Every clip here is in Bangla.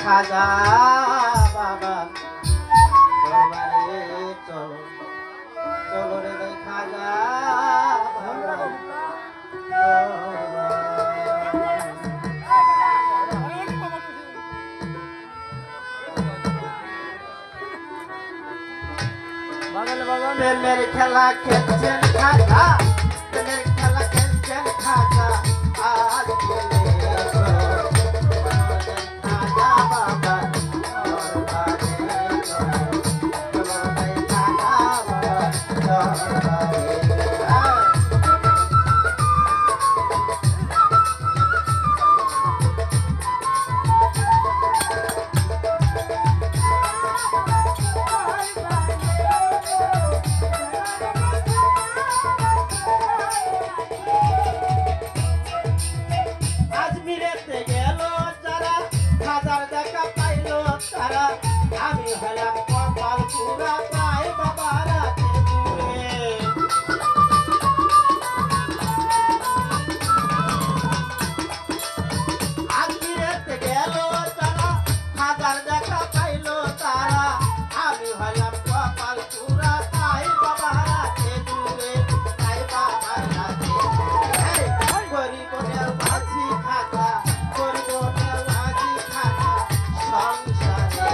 খাজা বাবা দরবারে চলো চলো রে ভাই খাজা বাবা প্রেমের খেলা খেলছেন খাজা প্রেমের খেলা খেলছেন খাজা আজ খেলে খাজা বাবা আজমিরেতে গেল যারা হাজার দেখা পাইল তারা আমি হলাম কপাল পুরা পাই বাবা রাতে দূরে আজমিরেতে গেল যারা হাজার দেখা পাইল তারা আমি হলাম কপাল পুরা পাই বাবা রাতে দূরে পাই বাবা রাতে গরিবনের মাঝি খাতা গরিবনের মাঝি খাতা সংসারে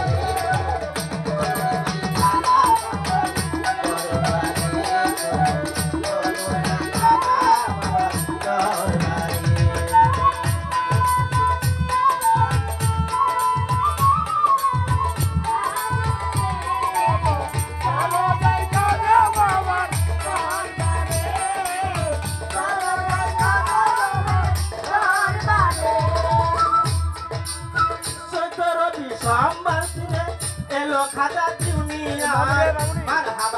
এলো খাজা দুনিয়া মারহাবা